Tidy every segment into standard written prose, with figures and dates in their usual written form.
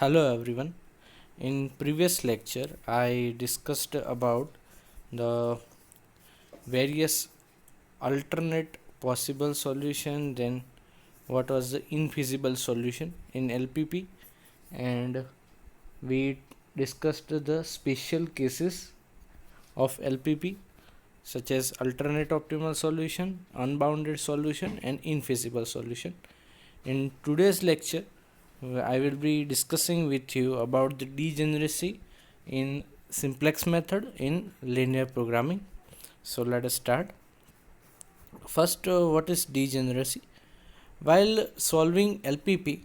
Hello everyone. In previous lecture, I discussed about the various alternate possible solution, then what was the infeasible solution in LPP, and we discussed the special cases of LPP such as alternate optimal solution, unbounded solution, and infeasible solution. In today's lecture, I will be discussing with you about the degeneracy in simplex method in linear programming. So let us start. First, what is degeneracy? While solving LPP,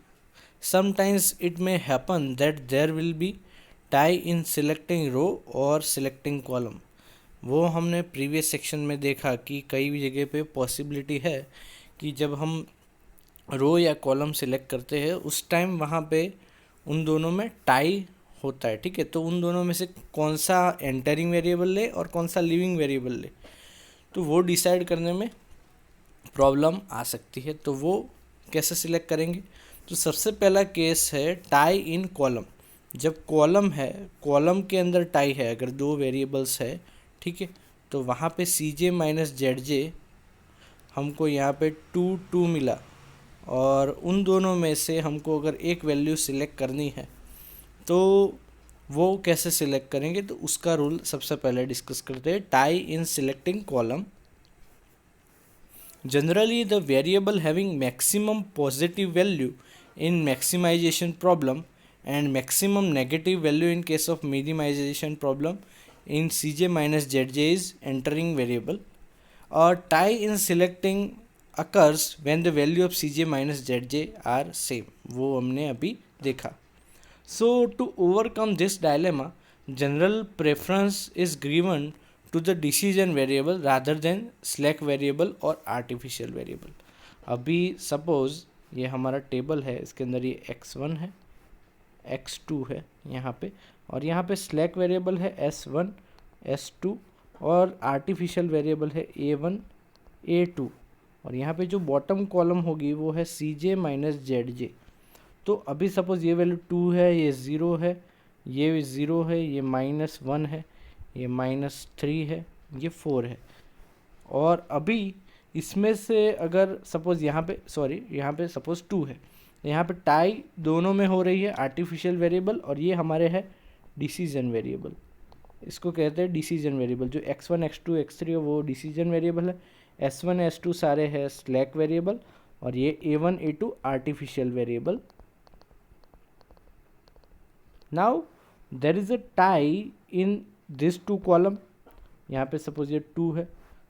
sometimes it may happen that there will be tie in selecting row or selecting column. वो हमने previous section में देखा कि कई जगह पे possibility है कि जब हम रो या कॉलम सिलेक्ट करते हैं उस टाइम वहाँ पे उन दोनों में टाई होता है। ठीक है, तो उन दोनों में से कौन सा एंटरिंग वेरिएबल ले और कौन सा लिविंग वेरिएबल ले, तो वो डिसाइड करने में प्रॉब्लम आ सकती है। तो वो कैसे सिलेक्ट करेंगे? तो सबसे पहला केस है टाई इन कॉलम। जब कॉलम है, कॉलम के अंदर टाई है, अगर दो वेरिएबल्स है, ठीक है, तो वहाँ पे सी जे माइनस जेड जे हमको यहाँ पे 2 मिला और उन दोनों में से हमको अगर एक वैल्यू सिलेक्ट करनी है तो वो कैसे सिलेक्ट करेंगे, तो उसका रूल सबसे पहले डिस्कस करते हैं। Tie in selecting column, generally the variable having maximum positive value in maximization problem and maximum negative value in case of minimization problem in Cj minus Zj is entering variable. A tie in selecting occurs when the value of Cj minus Zj are same. वो हमने अभी देखा. So to overcome this dilemma, general preference is given to the decision variable rather than slack variable और artificial variable. अभी suppose ये हमारा table है, इसके अंदर ये x1 है, x2 है यहाँ पे, और यहाँ पे स्लैक वेरिएबल है s1 s2 और आर्टिफिशियल वेरिएबल है a1 a2, और यहाँ पे जो बॉटम कॉलम होगी वो है सी जे माइनस जेड जे। तो अभी सपोज ये वैल्यू 2 है, ये 0 है, ये 0 है, ये -1 है, ये -3 है, ये 4 है। और अभी इसमें से अगर सपोज यहाँ पे सपोज 2 है, यहाँ पे टाई दोनों में हो रही है, आर्टिफिशियल वेरिएबल और ये हमारे है डिसीजन वेरिएबल। इसको कहते हैं डिसीजन वेरिएबल। जो x1 x2 x3 है वो डिसीजन वेरिएबल है, s1 s2 सारे है स्लैक वेरिएबल, और ये a1 a2 artificial variable. Now there is a tie in this two column, यहाँ पे सपोज ये 2 है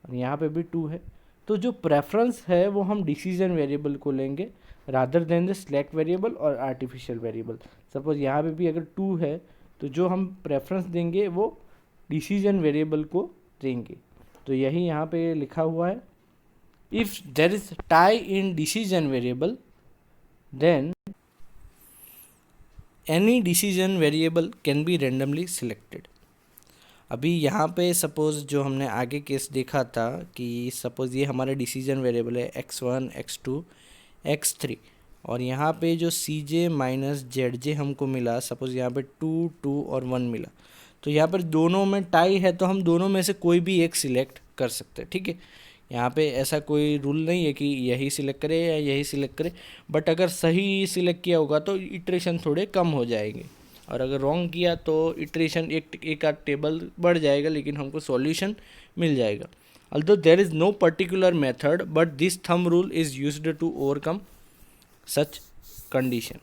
और यहाँ पे भी 2 है, तो जो प्रेफरेंस है वो हम डिसीजन वेरिएबल को लेंगे rather than the slack variable और आर्टिफिशियल वेरिएबल। सपोज यहाँ पे भी अगर 2 है तो जो हम प्रेफरेंस देंगे वो डिसीजन वेरिएबल को देंगे। तो यही यहाँ पे लिखा हुआ है, if there is tie in decision variable then any decision variable can be randomly selected. अभी यहाँ पे सपोज़ जो हमने आगे केस देखा था कि सपोज़ ये हमारा डिसीजन वेरिएबल है x1 x2 x3, और यहाँ पे जो सी जे माइनस जेड जे हमको मिला, सपोज़ यहाँ पे 2 2 और 1 मिला, तो यहाँ पर दोनों में टाई है तो हम दोनों में से कोई भी एक सिलेक्ट कर सकते हैं। ठीक है, यहाँ पे ऐसा कोई रूल नहीं है कि यही सिलेक्ट करे या यही सिलेक्ट करे, बट अगर सही सिलेक्ट किया होगा तो इटरेशन थोड़े कम हो जाएंगे, और अगर रॉन्ग किया तो इटरेशन एक आध टेबल बढ़ जाएगा, लेकिन हमको सॉल्यूशन मिल जाएगा। although there is no particular method but this thumb rule is used to overcome such condition,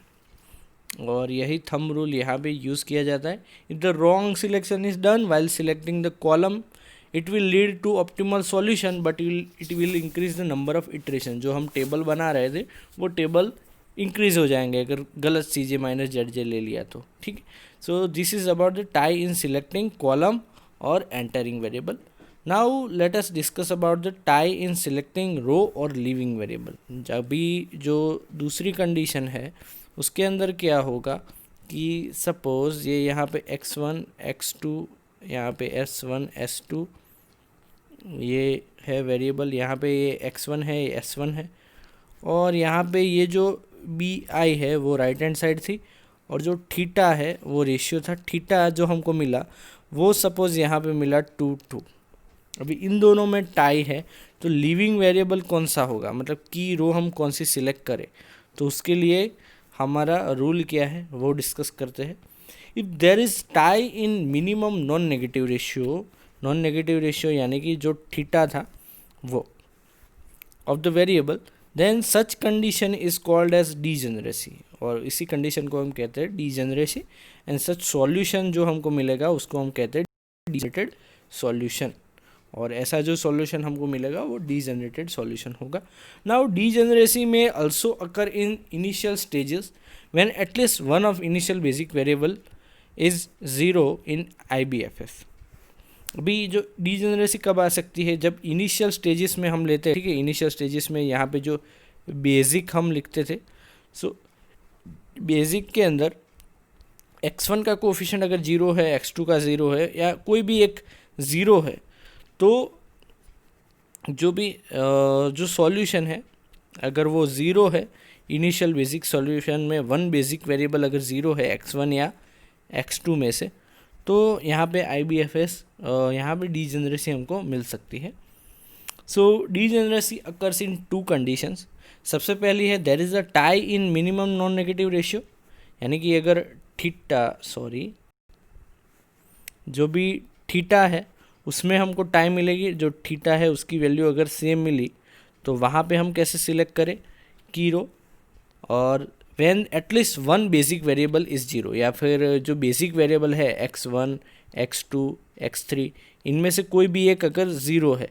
और यही थंब रूल यहाँ पे यूज़ किया जाता है। If the wrong selection is done while selecting the column it will lead to optimal solution but it will increase the number of iteration। जो हम table बना रहे थे वो टेबल इंक्रीज हो जाएंगे अगर गलत सी जे माइनस जेड जे ले लिया तो। ठीक है, so this is about the tie in selecting column और entering variable. Now let us discuss about the tie in selecting row और लीविंग वेरिएबल। अभी जो दूसरी कंडीशन है उसके अंदर क्या होगा कि सपोज़ ये यहाँ पे x1 x2, यहाँ पे s1 s2 ये है वेरिएबल, यहाँ पे ये x1 है, ये s1 है, और यहाँ पे ये जो बी आई है वो राइट हैंड साइड थी और जो थीटा है वो रेशियो था, थीटा जो हमको मिला वो सपोज यहाँ पे मिला 2:2। अभी इन दोनों में टाई है, तो लिविंग वेरिएबल कौन सा होगा, मतलब की रो हम कौन सी सिलेक्ट करें, तो उसके लिए हमारा रूल क्या है वो डिस्कस करते हैं। If there is tie in minimum non negative ratio यानी कि जो थीटा था वो of the variable, then such condition is called as degeneracy, और इसी कंडीशन को हम कहते हैं डीजेनरेसी। एंड सच सॉल्यूशन जो हमको मिलेगा उसको हम कहते हैं डीजेनरेटेड सॉल्यूशन, और ऐसा जो सॉल्यूशन हमको मिलेगा वो डीजेनरेटेड सॉल्यूशन होगा। नाउ डीजेनरेसी में also occur in initial stages when at least one of initial basic variable is zero in IBFS। अभी जो डीजेनरेसी कब आ सकती है, जब इनिशियल स्टेजेस में हम लेते हैं, ठीक है, इनिशियल स्टेजेस में यहाँ पे जो बेसिक हम लिखते थे, सो बेसिक के अंदर x1 का कोफिशिएंट अगर 0 है, x2 का 0 है, या कोई भी एक 0 है, तो जो भी जो सॉल्यूशन है अगर वो 0 है, इनिशियल बेसिक सॉल्यूशन में वन बेसिक वेरिएबल अगर 0 है x1 या x2 में से, तो यहाँ पे IBFS यहाँ पे डीजेनरेसी हमको मिल सकती है। So degeneracy occurs in 2 conditions. सबसे पहली है there is a tie in minimum non negative ratio, यानी कि अगर जो भी थीटा है उसमें हमको टाई मिलेगी, जो थीटा है उसकी वैल्यू अगर सेम मिली तो वहाँ पे हम कैसे सिलेक्ट करें की रो, और when at least one basic variable is 0, या फिर जो बेसिक वेरिएबल है x1 x2 x3 इनमें से कोई भी एक अगर 0 है,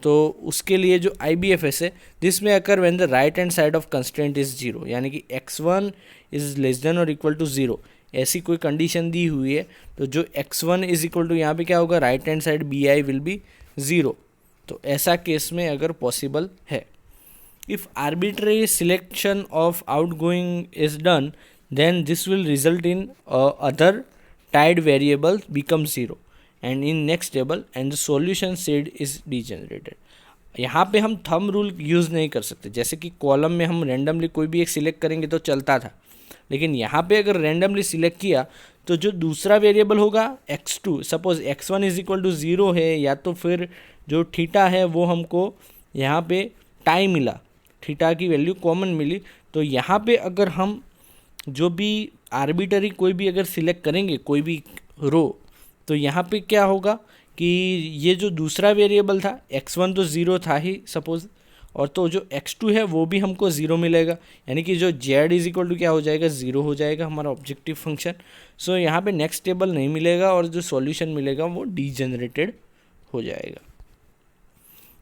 तो उसके लिए जो IBFS है दिस में occur when the right hand side of constraint is 0, यानी कि x1 इज़ लेस देन और इक्वल टू 0, ऐसी कोई कंडीशन दी हुई है, तो जो x1 इज इक्वल टू यहाँ पे क्या होगा, right hand side BI will be 0, तो ऐसा केस में अगर पॉसिबल है। If arbitrary selection of outgoing is done, then this will result in other tied variable become 0 and in next table and the solution said is degenerated। यहाँ पे हम thumb rule use नहीं कर सकते, जैसे कि कॉलम में हम रैंडमली कोई भी एक सिलेक्ट करेंगे तो चलता था, लेकिन यहाँ पे अगर रैंडमली सिलेक्ट किया तो जो दूसरा वेरिएबल होगा x2, suppose x1 is equal to 0 है, या तो फिर जो थीटा है वो हमको यहाँ पे टाई मिला, थीटा की वैल्यू कॉमन मिली, तो यहाँ पे अगर हम जो भी आर्बिटरी कोई भी अगर सिलेक्ट करेंगे कोई भी रो, तो यहाँ पे क्या होगा कि ये जो दूसरा वेरिएबल था x1 तो 0 था ही सपोज, और तो जो x2 है वो भी हमको 0 मिलेगा, यानी कि जो z इज इक्वल टू क्या हो जाएगा, 0 हो जाएगा हमारा ऑब्जेक्टिव फंक्शन। सो यहाँ पे नेक्स्ट टेबल नहीं मिलेगा और जो सॉल्यूशन मिलेगा वो डीजेनरेटेड हो जाएगा।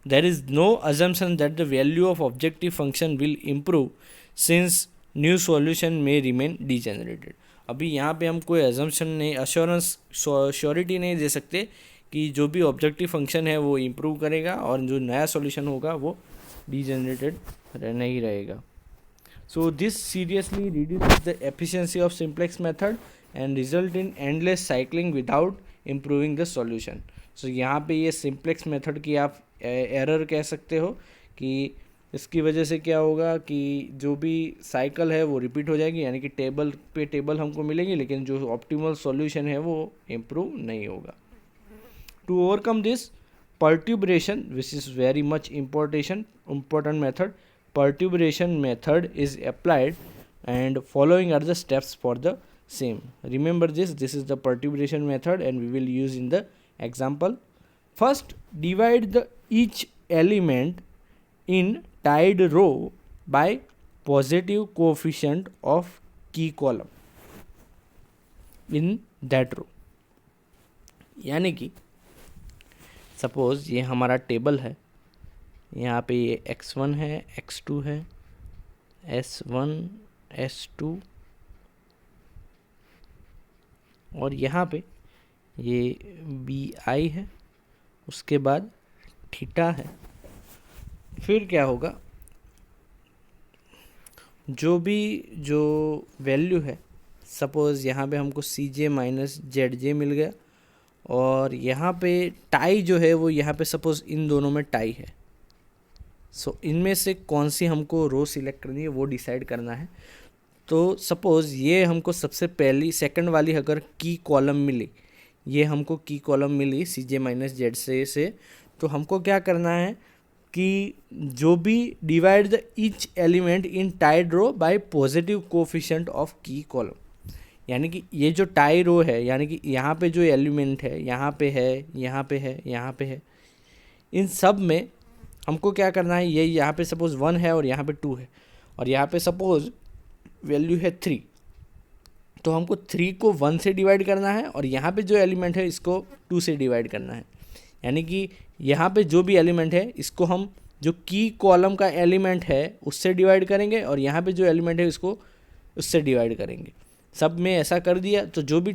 There is no assumption that the value of objective function will improve since new solution may remain degenerated। अभी यहाँ पे हम कोई assumption नहीं, assurance श्योरिटी नहीं दे सकते कि जो भी ऑब्जेक्टिव फंक्शन है वो इम्प्रूव करेगा और जो नया सॉल्यूशन होगा वो डीजेनरेटेड नहीं रहेगा। So this seriously reduces the efficiency of simplex method and result in endless cycling without improving the solution. So यहाँ पे ये सिंप्लेक्स मेथड की आप एरर कह सकते हो कि इसकी वजह से क्या होगा कि जो भी साइकिल है वो रिपीट हो जाएगी, यानी कि टेबल पे टेबल हमको मिलेंगे लेकिन जो ऑप्टिमल सॉल्यूशन है वो इम्प्रूव नहीं होगा। To overcome this perturbation, which is very much important method, perturbation method is applied and following are the steps for the same. Remember this is the perturbation method and we will use in the example. First, divide the each element in tied row by positive coefficient of key column in that row। यानी कि suppose ये हमारा table है, यहाँ पे ये x1 है, x2 है, s1 s2 और यहाँ पे ये bi है, उसके बाद थीटा है। फिर क्या होगा, जो वैल्यू है, सपोज़ यहाँ पे हमको cj माइनस zj मिल गया और यहाँ पे टाई जो है वो यहाँ पे सपोज़ इन दोनों में टाई है। सो इनमें से कौन सी हमको रो सिलेक्ट करनी है वो डिसाइड करना है। तो सपोज़ ये हमको सबसे पहली सेकंड वाली अगर की कॉलम मिली, ये हमको की कॉलम मिली Cj माइनस जेड से तो हमको क्या करना है कि जो भी divide the each element in tied row by positive coefficient of key column, यानी कि ये जो टाई रो है, यानी कि यहाँ पे जो एलिमेंट है, यहाँ पे है, यहाँ पे है, यहाँ पे है, इन सब में हमको क्या करना है, ये यहाँ पे सपोज़ 1 है और यहाँ पे 2 है और यहाँ पे सपोज़ वैल्यू है 3, तो हमको 3 को 1 से डिवाइड करना है और यहाँ पे जो एलिमेंट है इसको 2 से डिवाइड करना है। यानी कि यहाँ पे जो भी एलिमेंट है इसको हम जो की कॉलम का एलिमेंट है उससे डिवाइड करेंगे और यहाँ पे जो एलिमेंट है इसको उससे डिवाइड करेंगे। सब में ऐसा कर दिया तो जो भी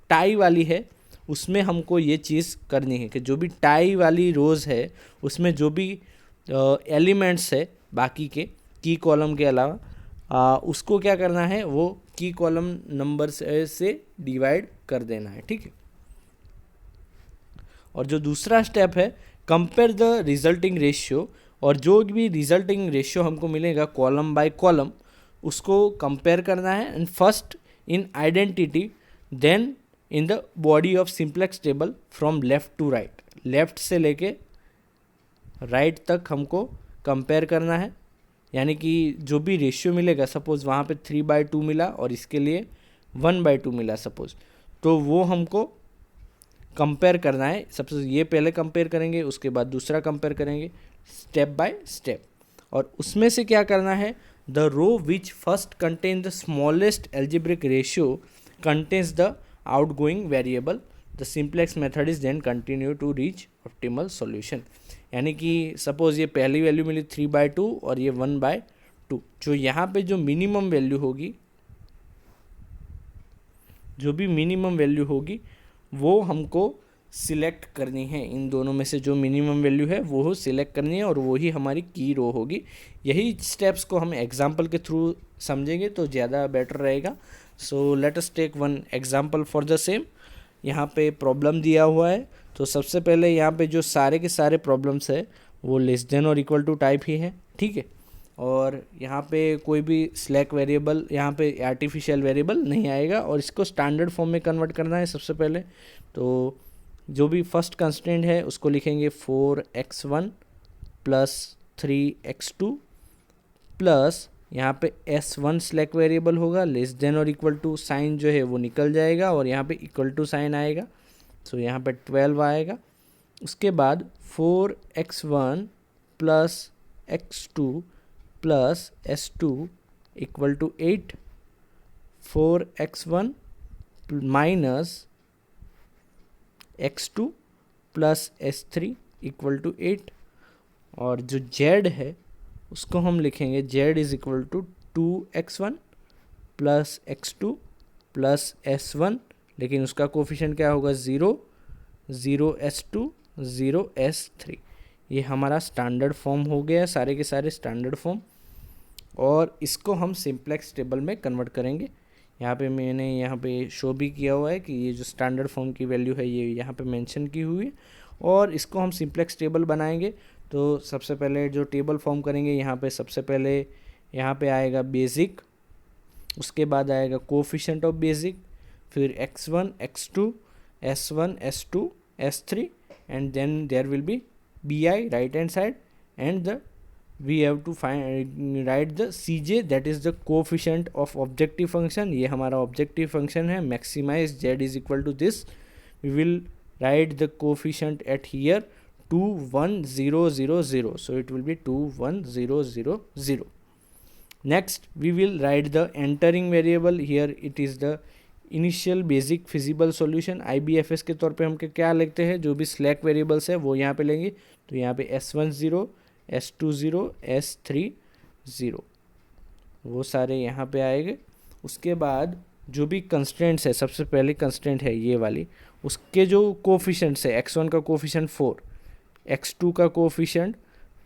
टाई वाली है उसमें हमको ये चीज़ करनी है कि जो भी टाई वाली रोज़ है उसमें जो भी एलिमेंट्स है बाकी के की कॉलम के अलावा उसको क्या करना है, वो की कॉलम नंबर से डिवाइड कर देना है। ठीक है। और जो दूसरा स्टेप है, कंपेयर द रिजल्टिंग रेशियो, और जो भी रिजल्टिंग रेशियो हमको मिलेगा कॉलम बाय कॉलम उसको कंपेयर करना है। And first in identity, then in the body of simplex table from left to right, left से लेके राइट तक हमको कंपेयर करना है। यानी कि जो भी रेशियो मिलेगा, सपोज़ वहाँ पे 3/2 मिला और इसके लिए 1/2 मिला सपोज़, तो वो हमको कंपेयर करना है। सबसे ये पहले कंपेयर करेंगे, उसके बाद दूसरा कंपेयर करेंगे स्टेप बाय स्टेप। और उसमें से क्या करना है, the row which first contain the smallest algebraic ratio contains the outgoing variable, the simplex method is then continue to reach optimal solution. यानी कि सपोज़ ये पहली वैल्यू मिली 3/2 और ये 1/2, जो यहाँ पे जो मिनिमम वैल्यू होगी, जो भी मिनिमम वैल्यू होगी वो हमको सिलेक्ट करनी है। इन दोनों में से जो मिनिमम वैल्यू है वो सिलेक्ट करनी है और वही हमारी की रो होगी। यही स्टेप्स को हम एग्जाम्पल के थ्रू समझेंगे तो ज़्यादा बेटर रहेगा। So let us take one example for the same. यहाँ पे प्रॉब्लम दिया हुआ है, तो सबसे पहले यहाँ पे जो सारे के सारे प्रॉब्लम्स है वो लेस देन और इक्वल टू टाइप ही है। ठीक है। और यहाँ पे कोई भी स्लैक वेरिएबल, यहाँ पे आर्टिफिशियल वेरिएबल नहीं आएगा और इसको स्टैंडर्ड फॉर्म में कन्वर्ट करना है सबसे पहले। तो जो भी फर्स्ट कंस्ट्रेंट है उसको लिखेंगे 4x1 प्लस 3x2 प्लस यहाँ पे s1 स्लैक वेरिएबल होगा, लेस देन और इक्वल टू साइन जो है वो निकल जाएगा और यहाँ पे इक्वल टू साइन आएगा, तो यहाँ पे 12 आएगा। उसके बाद 4x1 plus x2 plus s2 equal to 8, 4x1 minus x2 plus s3 equal to 8, और जो z है उसको हम लिखेंगे z is equal to 2x1 plus x2 plus s1, लेकिन उसका कोफिशिएंट क्या होगा 0, 0s2 0s3। ये हमारा स्टैंडर्ड फॉर्म हो गया, सारे के सारे स्टैंडर्ड फॉर्म, और इसको हम सिंप्लेक्स टेबल में कन्वर्ट करेंगे। यहाँ पे मैंने यहाँ पे शो भी किया हुआ है कि ये जो स्टैंडर्ड फॉर्म की वैल्यू है ये यहाँ पे मेंशन की हुई है, और इसको हम सिंप्लेक्स टेबल बनाएंगे। तो सबसे पहले जो टेबल फॉर्म करेंगे, यहाँ पे सबसे पहले यहाँ पे आएगा बेसिक, उसके बाद आएगा कोफिशिएंट ऑफ बेसिक, फिर x1 x2 s1 s2 s3, and then there will be bi right hand side, and the we have to find write the cj, that is the coefficient of objective function। ये हमारा objective function है, maximize z is equal to this, we will write the coefficient at here 2 1 0 0 0, so it will be 2 1 0 0 0। next we will write the entering variable, here it is the initial basic feasible solution. IBFS के तौर पे हम क्या लिखते हैं, जो भी slack variables है वो यहाँ पे लेंगे, तो यहाँ पे s1 0 s2 0 s3 0, वो सारे यहाँ पे आएंगे। उसके बाद जो भी कंस्ट्रेंट्स है, सबसे पहले कंस्ट्रेंट है ये वाली, उसके जो कोफिशिएंट्स है, x1 का कोफिशिएंट 4, x2 का कोफिशिएंट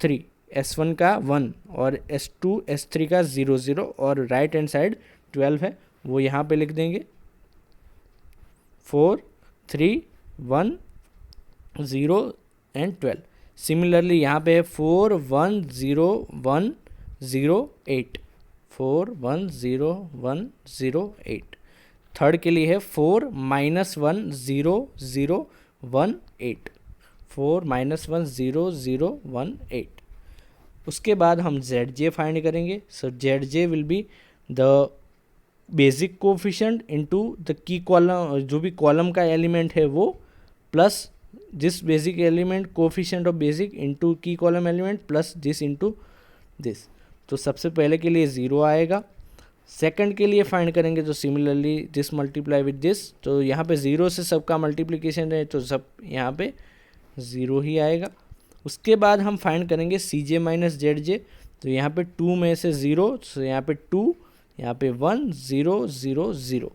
3, s1 का 1 और s2 s3 का 0 0, और राइट हैंड साइड 12 है, वो यहाँ पे लिख देंगे 4 3 1 0 एंड 12। सिमिलरली यहाँ पे है 4 1 0 1 0 8, 41010 8। थर्ड के लिए है 4-1-0-0-1-8, 4-1-0-0-1-8। उसके बाद हम ZJ फाइंड करेंगे। So ZJ will be the basic coefficient into the key column, जो भी कॉलम का एलिमेंट है वो, plus this basic element coefficient of basic into key column element plus this into this. तो सबसे पहले के लिए 0 आएगा। सेकंड के लिए फाइंड करेंगे तो similarly this multiply with this, तो यहाँ पे 0 से सबका मल्टीप्लिकेशन है तो सब यहाँ पे 0 ही आएगा। उसके बाद हम फाइंड करेंगे CJ माइनस ZJ, तो यहाँ पे 2 में से 0, तो यहाँ पे 2, यहाँ पे 1 0 0 0।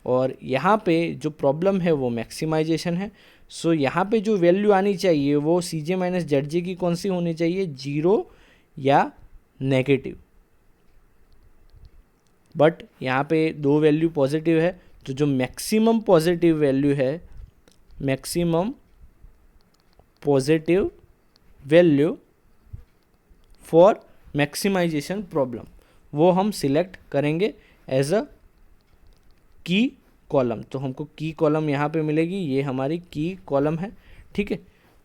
और यहाँ पे जो प्रॉब्लम है वो मैक्सिमाइजेशन है। सो यहाँ पे जो वैल्यू आनी चाहिए वो CJ माइनस ZJ की कौन सी होनी चाहिए, 0 या नेगेटिव। बट यहाँ पे दो वैल्यू पॉजिटिव है, तो जो मैक्सिमम पॉजिटिव वैल्यू है, maximum positive value for maximization problem, वो हम सिलेक्ट करेंगे एज अ की कॉलम। तो हमको की कॉलम यहाँ पे मिलेगी, ये हमारी की कॉलम है, ठीक है।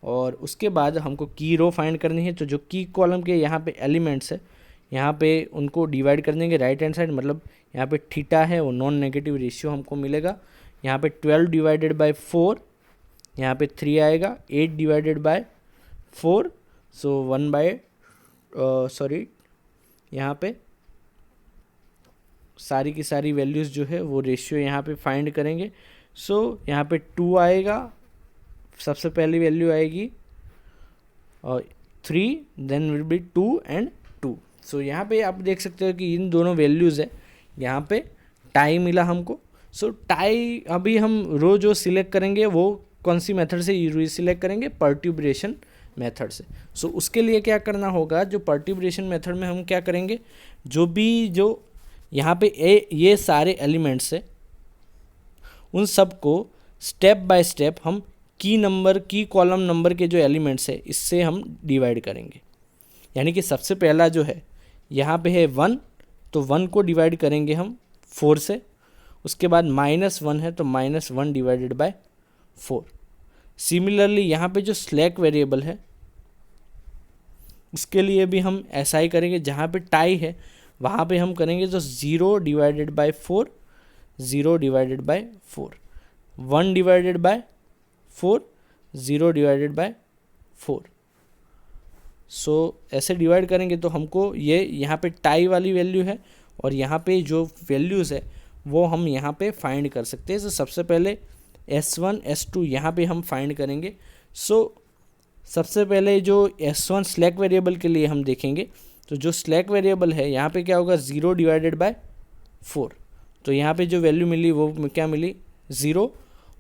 और उसके बाद हमको की रो फाइंड करनी है। तो जो की कॉलम के यहाँ पे एलिमेंट्स है, यहाँ पे उनको डिवाइड कर देंगे राइट हैंड साइड, मतलब यहाँ पे थीटा है वो नॉन नेगेटिव रेशियो हमको मिलेगा। यहाँ पे 12 डिवाइडेड बाय 4, यहाँ पे 3 आएगा, 8 divided by 4, so 1 by sorry यहाँ पे सारी की सारी वैल्यूज़ जो है वो रेशियो यहाँ पे फाइंड करेंगे। सो यहाँ पे 2 आएगा, सबसे पहली वैल्यू आएगी, और 3, देन विल बी 2 एंड 2। सो यहाँ पे आप देख सकते हो कि इन दोनों वैल्यूज़ है, यहाँ पे टाई मिला हमको। सो टाई अभी हम रो जो सिलेक्ट करेंगे वो कौन सी मेथड से सिलेक्ट करेंगे, परट्यूबरेशन मेथड से। सो उसके लिए क्या करना होगा, जो परट्यूबरेशन मेथड में हम क्या करेंगे, जो यहाँ पे ये सारे एलिमेंट्स है उन सब को स्टेप बाय स्टेप हम की कॉलम नंबर के जो एलिमेंट्स है इससे हम डिवाइड करेंगे। यानी कि सबसे पहला जो है यहाँ पे है 1, तो 1 को डिवाइड करेंगे हम 4 से। उसके बाद -1 है तो -1 डिवाइडेड बाय 4। सिमिलरली यहाँ पे जो स्लैक वेरिएबल है उसके लिए भी हम ऐसा ही करेंगे, जहाँ पे टाई है वहाँ पे हम करेंगे तो 0 divided by 4, 0 divided by 4, 1 divided by 4, 0 divided by 4। सो ऐसे डिवाइड करेंगे तो हमको ये यहाँ पे टाई वाली वैल्यू है, और यहाँ पे जो वैल्यूज़ है वो हम यहाँ पे फाइंड कर सकते हैं। तो सबसे पहले S1 S2 यहाँ पे हम फाइंड करेंगे। सो सबसे पहले जो S1 स्लैक वेरिएबल के लिए हम देखेंगे, तो जो स्लैक वेरिएबल है यहाँ पे क्या होगा, 0 डिवाइडेड बाय 4। तो यहाँ पे जो वैल्यू मिली वो क्या मिली, 0,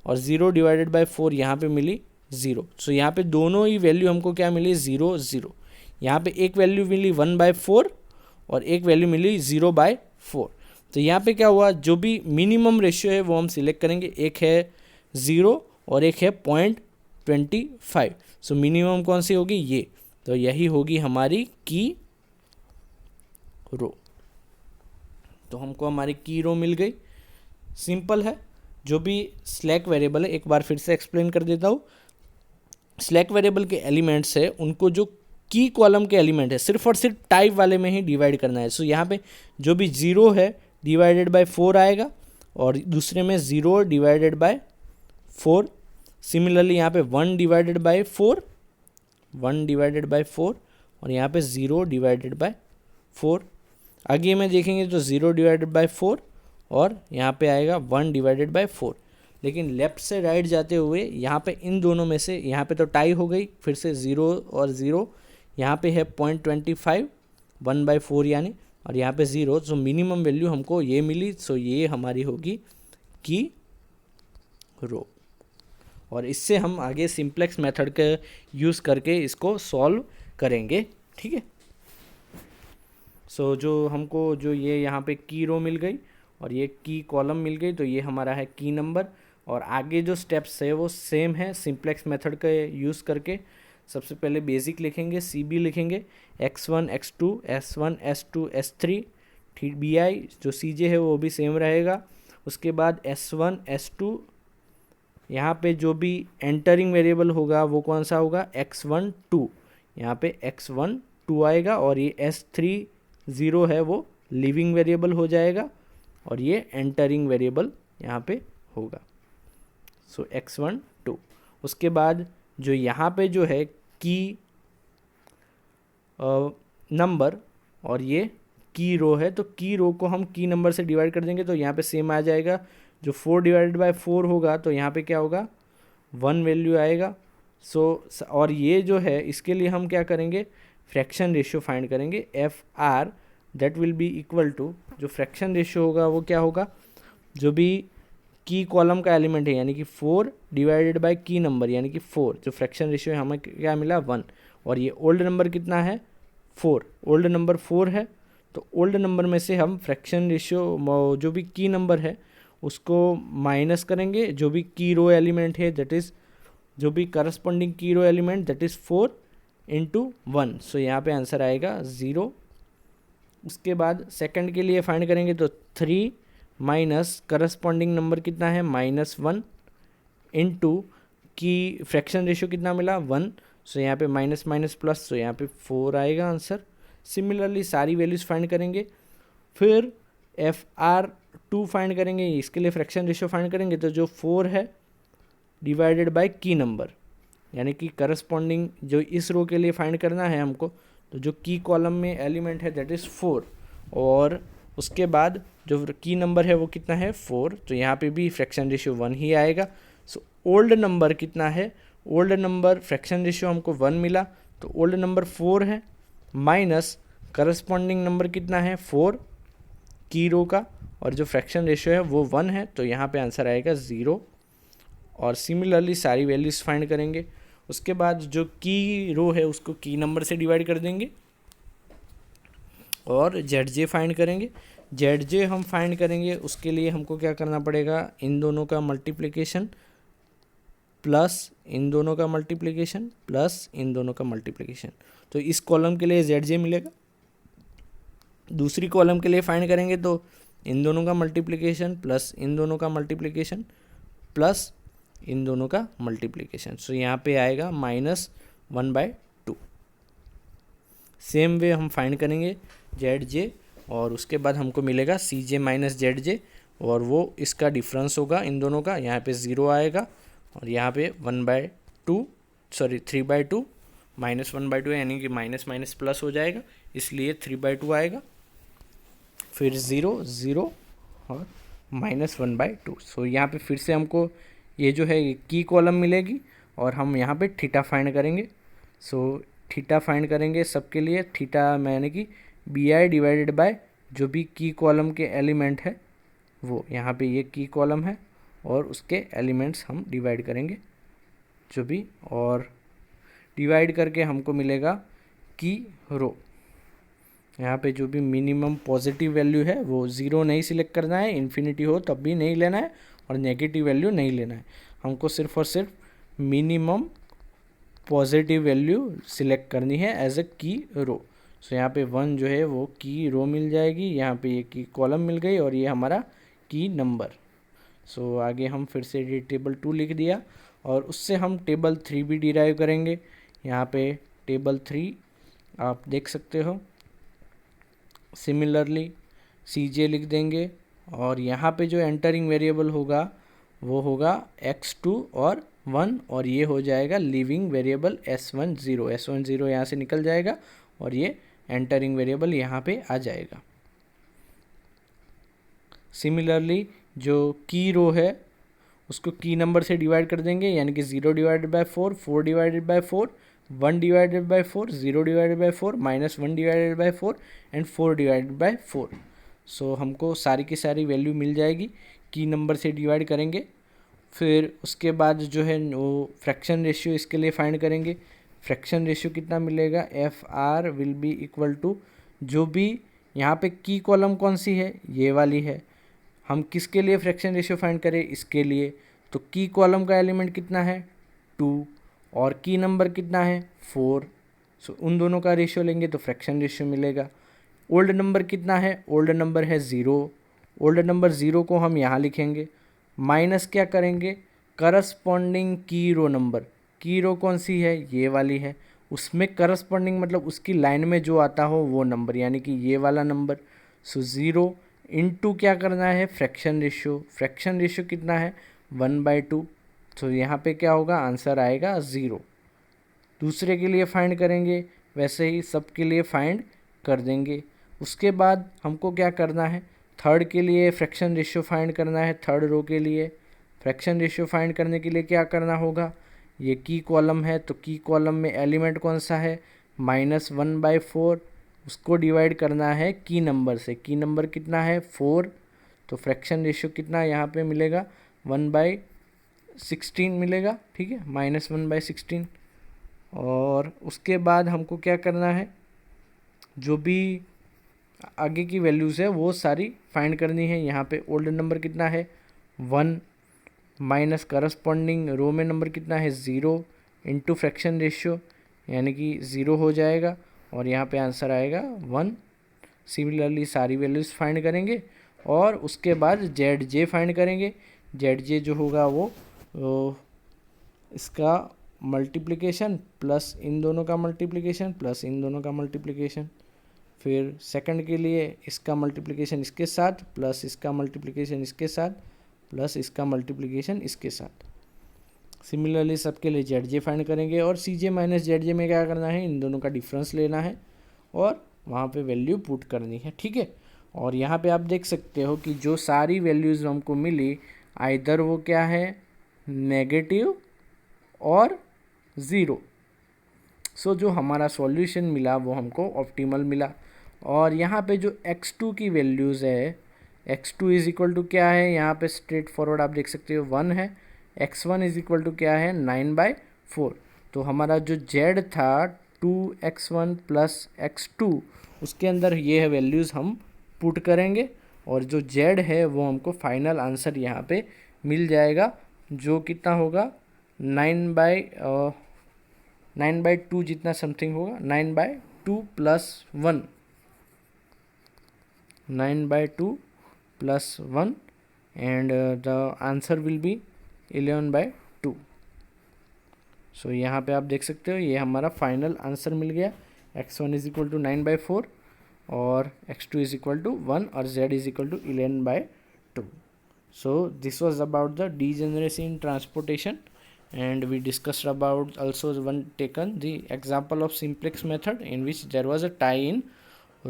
और 0 डिवाइडेड बाय 4 यहाँ पे मिली 0। सो यहाँ पे दोनों ही वैल्यू हमको क्या मिली, 0 0। यहाँ पे एक वैल्यू मिली 1/4 और एक वैल्यू मिली 0/4। तो यहाँ पे क्या हुआ, जो भी मिनिमम रेशियो है वो हम सिलेक्ट करेंगे। एक है 0 और एक है 0.25। सो मिनिमम कौन सी होगी, ये। तो यही होगी हमारी की रो। तो हमको हमारी की रो मिल गई। सिंपल है। जो भी स्लैक वेरिएबल है, एक बार फिर से एक्सप्लेन कर देता हूँ। स्लैक वेरिएबल के एलिमेंट्स है उनको जो की कॉलम के एलिमेंट है सिर्फ और सिर्फ टाइप वाले में ही डिवाइड करना है। सो यहाँ पे जो भी 0 है डिवाइडेड बाय 4 आएगा, और दूसरे में 0 डिवाइडेड बाय 4। सिमिलरली यहाँ पे 1 डिवाइडेड बाय 4, 1 डिवाइडेड बाय 4, और यहाँ पे 0 डिवाइडेड बाय 4। आगे में देखेंगे तो 0 डिवाइडेड बाय 4, और यहाँ पे आएगा 1 डिवाइडेड बाय 4। लेकिन लेफ़्ट से राइट जाते हुए यहाँ पे इन दोनों में से, यहाँ पे तो टाई हो गई, फिर से 0 और 0, यहाँ पे है 0.25, 1/4 यानी, और यहाँ पे 0। सो मिनिमम वैल्यू हमको ये मिली। सो ये हमारी होगी की रो। और इससे हम आगे सिंप्लेक्स मेथड का यूज़ करके इसको सॉल्व करेंगे, ठीक है। सो जो हमको जो ये यहाँ पे की रो मिल गई और ये की कॉलम मिल गई, तो ये हमारा है की नंबर। और आगे जो स्टेप्स है वो सेम है सिंप्लेक्स मेथड का यूज़ करके। सबसे पहले बेसिक लिखेंगे, CB लिखेंगे, x1 x2 s1 s2 s3 B I जो सी जे है वो भी सेम रहेगा। उसके बाद S1 S2, यहाँ पे जो भी एंटरिंग वेरिएबल होगा वो कौन सा होगा, x1 2, यहाँ पे x1 2 आएगा, और ये S3 0 है वो लिविंग वेरिएबल हो जाएगा, और ये एंटरिंग वेरिएबल यहाँ पे होगा। सो x1 2। उसके बाद जो यहाँ पे जो है की नंबर और ये की रो है, तो की रो को हम की नंबर से डिवाइड कर देंगे तो यहाँ पे सेम आ जाएगा। जो 4 डिवाइडेड बाय 4 होगा तो यहाँ पे क्या होगा, 1 वैल्यू आएगा। और ये जो है इसके लिए हम क्या करेंगे, फ्रैक्शन रेशियो फाइंड करेंगे, F R that will be equal to, जो फ्रैक्शन रेशियो होगा वो क्या होगा, जो भी की कॉलम का एलिमेंट है यानी कि 4 डिवाइडेड बाय की नंबर यानी कि 4, जो फ्रैक्शन रेशियो है हमें क्या मिला 1, और ये ओल्ड नंबर कितना है 4, ओल्ड नंबर 4 है। तो ओल्ड नंबर में से हम फ्रैक्शन रेशियो जो भी की नंबर है उसको माइनस करेंगे, जो भी की रो एलिमेंट है दैट इज़, जो भी करस्पॉन्डिंग की रो एलिमेंट दैट इज़ 4 इंटू 1। सो यहाँ पे आंसर आएगा 0। उसके बाद सेकंड के लिए फाइंड करेंगे तो 3 माइनस करस्पॉन्डिंग नंबर कितना है -1 इंटू की फ्रैक्शन रेशियो कितना मिला 1। सो यहाँ पे माइनस माइनस प्लस, सो यहाँ पे 4 आएगा आंसर। सिमिलरली सारी वैल्यूज़ फाइंड करेंगे, फिर FR2 फाइंड करेंगे, इसके लिए फ्रैक्शन रेशियो फाइंड करेंगे तो जो 4 है डिवाइडेड बाय की नंबर यानी कि करस्पॉन्डिंग जो इस रो के लिए फाइंड करना है हमको, तो जो की कॉलम में एलिमेंट है दैट इज़ 4, और उसके बाद जो की नंबर है वो कितना है 4, तो यहाँ पे भी फ्रैक्शन रेशियो 1 ही आएगा। सो ओल्ड नंबर कितना है, ओल्ड नंबर फ्रैक्शन रेशियो हमको 1 मिला, तो ओल्ड नंबर 4 है, माइनस करस्पॉन्डिंग नंबर कितना है 4 की रो का, और जो फ्रैक्शन रेशियो है वो 1 है, तो यहाँ पे आंसर आएगा 0। और सिमिलरली सारी वैल्यूज़ फाइंड करेंगे। उसके बाद जो की रो है उसको की नंबर से डिवाइड कर देंगे और ZJ फाइंड करेंगे। ZJ हम फाइंड करेंगे, उसके लिए हमको क्या करना पड़ेगा, इन दोनों का मल्टीप्लिकेशन प्लस इन दोनों का मल्टीप्लिकेशन प्लस इन दोनों का मल्टीप्लिकेशन, तो इस कॉलम के लिए ZJ मिलेगा। दूसरी कॉलम के लिए फाइंड करेंगे तो इन दोनों का मल्टीप्लिकेशन प्लस इन दोनों का मल्टीप्लिकेशन प्लस इन दोनों का मल्टीप्लिकेशन, सो यहाँ पे आएगा -1/2। सेम वे हम फाइंड करेंगे ZJ, और उसके बाद हमको मिलेगा CJ माइनस ZJ, और वो इसका डिफरेंस होगा इन दोनों का, यहाँ पे 0 आएगा, और यहाँ पे 3/2 -1/2 यानी कि माइनस माइनस प्लस हो जाएगा, इसलिए 3/2 आएगा, फिर 0 0 और -1/2। सो यहाँ पे फिर से हमको ये जो है की कॉलम मिलेगी, और हम यहाँ पे थीटा फाइंड करेंगे। सो थीटा फाइंड करेंगे सबके लिए, थीटा यानी कि BI डिवाइडेड बाय जो भी की कॉलम के एलिमेंट है वो, यहाँ पे ये की कॉलम है और उसके एलिमेंट्स हम डिवाइड करेंगे जो भी, और डिवाइड करके हमको मिलेगा की रो। यहाँ पे जो भी मिनिमम पॉजिटिव वैल्यू है वो 0 नहीं सिलेक्ट करना है, इन्फिनिटी हो तब भी नहीं लेना है, और नेगेटिव वैल्यू नहीं लेना है, हमको सिर्फ और सिर्फ मिनिमम पॉजिटिव वैल्यू सिलेक्ट करनी है एज अ की रो। सो यहाँ पे 1 जो है वो की रो मिल जाएगी, यहाँ पे ये की कॉलम मिल गई, और ये हमारा की नंबर। सो आगे हम फिर से ये टेबल 2 लिख दिया, और उससे हम टेबल 3 भी डिराइव करेंगे। यहाँ पे टेबल 3 आप देख सकते हो, सिमिलरली CJ लिख देंगे, और यहाँ पे जो एंटरिंग वेरिएबल होगा वो होगा x2 और 1, और ये हो जाएगा लिविंग वेरिएबल S10 यहाँ से निकल जाएगा, और ये एंटरिंग वेरिएबल यहाँ पे आ जाएगा। सिमिलरली जो की रो है उसको की नंबर से डिवाइड कर देंगे, यानी कि 0 divided by 4, 4 divided by 4, 1 divided by 4, 0 divided by 4, -1 divided by 4 and 4 divided by 4। सो हमको सारी की सारी वैल्यू मिल जाएगी, की नंबर से डिवाइड करेंगे। फिर उसके बाद जो है वो फ्रैक्शन रेशियो इसके लिए फाइंड करेंगे। फ्रैक्शन रेशियो कितना मिलेगा, FR will be equal to, जो भी यहाँ पे की कॉलम कौन सी है, ये वाली है, हम किसके लिए फ्रैक्शन रेशियो फाइंड करें, इसके लिए, तो की कॉलम का एलिमेंट कितना है 2, और की नंबर कितना है 4। सो उन दोनों का रेशियो लेंगे तो फ्रैक्शन रेशियो मिलेगा। ओल्ड नंबर कितना है, ओल्ड नंबर है 0, ओल्ड नंबर 0 को हम यहाँ लिखेंगे, माइनस क्या करेंगे, करस्पॉन्डिंग की रो नंबर, की रो कौन सी है, ये वाली है, उसमें करस्पॉन्डिंग मतलब उसकी लाइन में जो आता हो वो नंबर, यानी कि ये वाला नंबर। सो 0 इंटू क्या करना है, फ्रैक्शन रेशियो, फ्रैक्शन रेशियो कितना है 1/2। तो यहाँ पे क्या होगा, आंसर आएगा 0। दूसरे के लिए फाइंड करेंगे, वैसे ही सब के लिए फाइंड कर देंगे। उसके बाद हमको क्या करना है, थर्ड के लिए फ्रैक्शन रेशियो फाइंड करना है, थर्ड रो के लिए फ्रैक्शन रेशियो फाइंड करने के लिए क्या करना होगा, ये की कॉलम है तो की कॉलम में एलिमेंट कौन सा है, -1/4, उसको डिवाइड करना है की नंबर से, की नंबर कितना है 4, तो फ्रैक्शन रेशियो कितना यहाँ पे मिलेगा 1/16 मिलेगा, ठीक है, -1/16। और उसके बाद हमको क्या करना है, जो भी आगे की वैल्यूज़ है वो सारी फाइंड करनी है। यहाँ पे ओल्ड नंबर कितना है 1, माइनस करस्पॉन्डिंग रो में नंबर कितना है 0, इंटू फ्रैक्शन रेशियो यानी कि 0 हो जाएगा, और यहाँ पे आंसर आएगा 1। सिमिलरली सारी वैल्यूज़ फाइंड करेंगे और उसके बाद जेड जे फाइंड करेंगे। जेड जे जो होगा वो इसका मल्टीप्लिकेशन प्लस इन दोनों का मल्टीप्लिकेशन प्लस इन दोनों का मल्टीप्लिकेशन, फिर सेकंड के लिए इसका मल्टीप्लिकेशन इसके साथ प्लस इसका मल्टीप्लिकेशन इसके साथ प्लस इसका मल्टीप्लिकेशन इसके साथ। सिमिलरली सबके लिए जेड जे फाइंड करेंगे और सी जे माइनस जेड जे में क्या करना है, इन दोनों का डिफरेंस लेना है और वहाँ पे वैल्यू पुट करनी है, ठीक है। और यहाँ पे आप देख सकते हो कि जो सारी वैल्यूज़ हमको मिली आइदर वो क्या है, नेगेटिव और 0। सो जो हमारा सॉल्यूशन मिला वो हमको ऑप्टिमल मिला। और यहाँ पे जो x2 की वैल्यूज़ है, x2 इज इक्वल टू क्या है, यहाँ पे स्ट्रेट फॉरवर्ड आप देख सकते हो 1 है, x1 इज इक्वल टू क्या है 9/4। तो हमारा जो z था 2x1 प्लस x2 उसके अंदर ये है वैल्यूज़ हम पुट करेंगे और जो z है वो हमको फाइनल आंसर यहाँ पे मिल जाएगा, जो कितना होगा 9/2 जितना समथिंग होगा, 9/2 plus 1, 9/2 plus 1 and the answer will be 11/2। सो यहाँ पे आप देख सकते हो ये हमारा फाइनल आंसर मिल गया, x1 इज इक्वल टू 9/4 और x2 इज इक्वल टू 1 और z is equal to 11/2। So this was about the degeneracy in transportation, and we discussed about also one taken the example of simplex method in which there was a tie in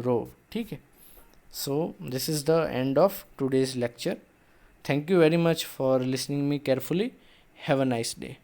row, ठीक है। So this is the end of today's lecture. Thank you very much for listening me carefully. Have a nice day.